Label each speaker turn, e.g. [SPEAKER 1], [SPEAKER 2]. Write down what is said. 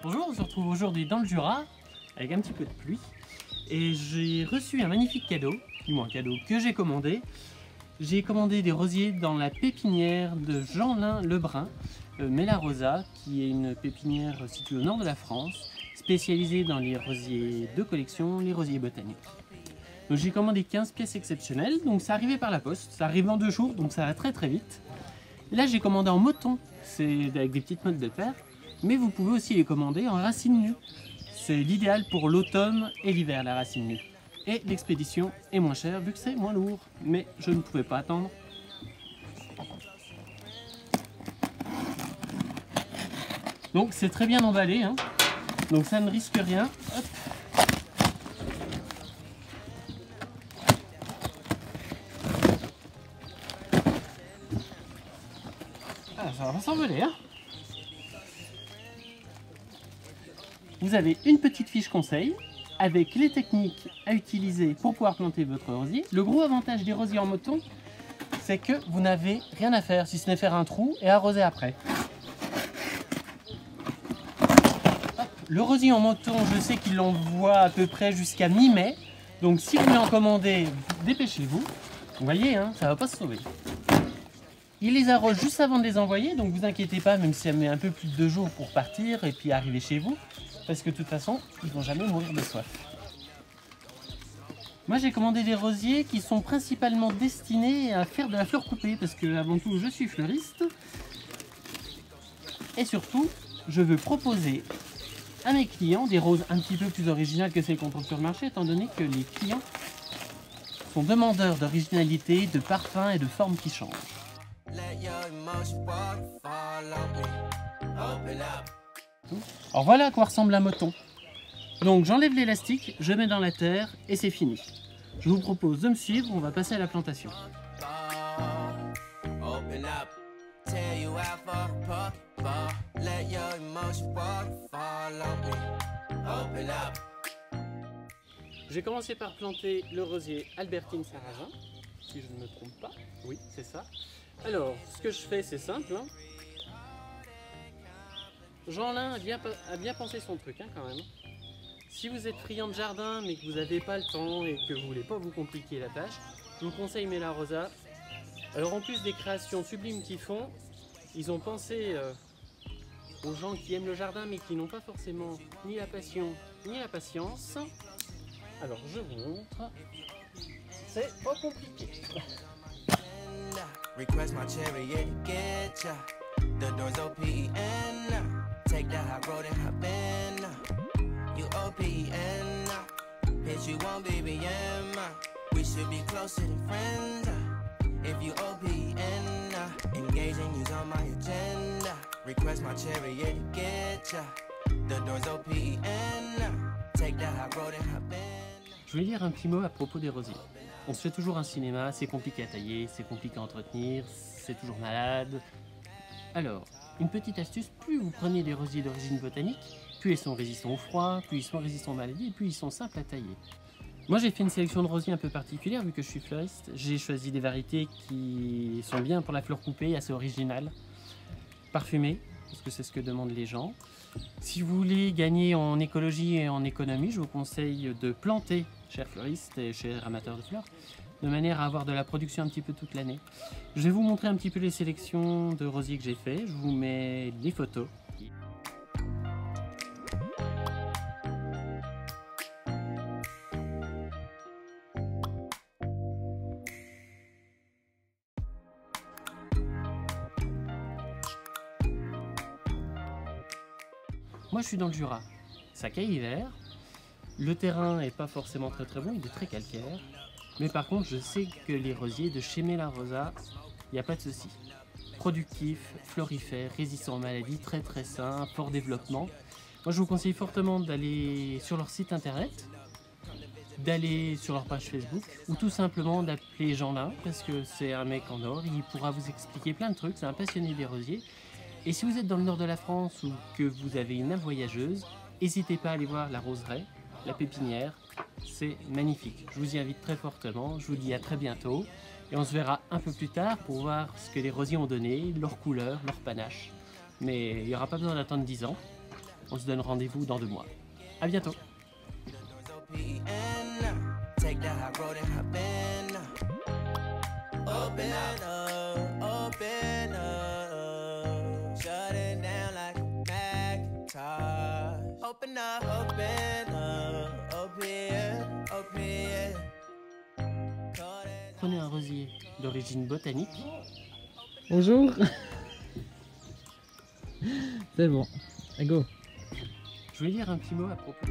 [SPEAKER 1] Bonjour, on se retrouve aujourd'hui dans le Jura avec un petit peu de pluie et j'ai reçu un magnifique cadeau, du moins un cadeau que j'ai commandé. J'ai commandé des rosiers dans la pépinière de Jeanlin Lebrun, Mela Rosa, qui est une pépinière située au nord de la France, spécialisée dans les rosiers de collection, les rosiers botaniques. Donc j'ai commandé 15 pièces exceptionnelles, donc ça arrivait par la poste, ça arrive en 2 jours, donc ça va très très vite. Là j'ai commandé en moton, c'est avec des petites mottes de terre. Mais vous pouvez aussi les commander en racine nue. C'est l'idéal pour l'automne et l'hiver, la racine nue. Et l'expédition est moins chère vu que c'est moins lourd. Mais je ne pouvais pas attendre. Donc c'est très bien emballé, hein. Donc ça ne risque rien. Hop. Ah, ça va pas s'envoler, hein. Vous avez une petite fiche conseil avec les techniques à utiliser pour pouvoir planter votre rosier. Le gros avantage des rosiers en moton, c'est que vous n'avez rien à faire si ce n'est faire un trou et arroser après. Hop. Le rosier en moton, je sais qu'il l'envoie à peu près jusqu'à mi-mai. Donc si vous voulez en commander, dépêchez-vous. Vous voyez, hein, ça ne va pas se sauver. Il les arrose juste avant de les envoyer, donc vous inquiétez pas, même si ça met un peu plus de 2 jours pour partir et puis arriver chez vous. Parce que de toute façon, ils ne vont jamais mourir de soif. Moi j'ai commandé des rosiers qui sont principalement destinés à faire de la fleur coupée, parce que avant tout je suis fleuriste. Et surtout, je veux proposer à mes clients des roses un petit peu plus originales que celles qu'on trouve sur le marché, étant donné que les clients sont demandeurs d'originalité, de parfums et de formes qui changent. Alors voilà à quoi ressemble un moton. Donc j'enlève l'élastique, je mets dans la terre et c'est fini. Je vous propose de me suivre, on va passer à la plantation. J'ai commencé par planter le rosier Albertine Sarrasin, si je ne me trompe pas. Oui, c'est ça. Alors, ce que je fais, c'est simple, hein. Jeanlin a bien pensé son truc, hein, quand même. Si vous êtes friand de jardin mais que vous n'avez pas le temps et que vous ne voulez pas vous compliquer la tâche, je vous conseille Mela Rosa. Alors en plus des créations sublimes qu'ils font, ils ont pensé aux gens qui aiment le jardin mais qui n'ont pas forcément ni la passion ni la patience. Alors je vous montre, c'est pas compliqué. Request my chariot to get ya. The doors open. Take the high road and hop in. You OPN. Bitch, you won't BBM. We should be closer than friends. If you OPN. Engaging you's on my agenda. Request my chariot to get ya. The doors open. Take the high road and hop in. Je voulais dire un petit mot à propos des rosiers. On se fait toujours un cinéma, c'est compliqué à tailler, c'est compliqué à entretenir, c'est toujours malade. Alors, une petite astuce, plus vous prenez des rosiers d'origine botanique, plus ils sont résistants au froid, plus ils sont résistants aux maladies, et plus ils sont simples à tailler. Moi j'ai fait une sélection de rosiers un peu particulière vu que je suis fleuriste. J'ai choisi des variétés qui sont bien pour la fleur coupée, assez originales, parfumées, parce que c'est ce que demandent les gens. Si vous voulez gagner en écologie et en économie, je vous conseille de planter, chers fleuristes et chers amateurs de fleurs, de manière à avoir de la production un petit peu toute l'année. Je vais vous montrer un petit peu les sélections de rosiers que j'ai fait. Je vous mets les photos. Moi je suis dans le Jura, ça caille l'hiver, le terrain n'est pas forcément très bon, il est très calcaire, mais par contre je sais que les rosiers de chez Mela Rosa, il n'y a pas de souci. Productif, florifère, résistant aux maladies, très sain, fort développement. Moi je vous conseille fortement d'aller sur leur site internet, d'aller sur leur page Facebook, ou tout simplement d'appeler Jeanlin, parce que c'est un mec en or, il pourra vous expliquer plein de trucs, c'est un passionné des rosiers. Et si vous êtes dans le nord de la France ou que vous avez une âme voyageuse, n'hésitez pas à aller voir la roseraie, la pépinière, c'est magnifique. Je vous y invite très fortement, je vous dis à très bientôt et on se verra un peu plus tard pour voir ce que les rosiers ont donné, leur couleur, leur panache. Mais il n'y aura pas besoin d'attendre 10 ans.
[SPEAKER 2] On se donne rendez-vous dans 2 mois. À bientôt.
[SPEAKER 1] Take that high road and hop in now. Open up, open up. Shut it down like a Macintosh. Open up, open.
[SPEAKER 2] Prenez un rosier d'origine botanique.
[SPEAKER 3] Bonjour. C'est bon. Go.
[SPEAKER 2] Je voulais dire un petit mot à propos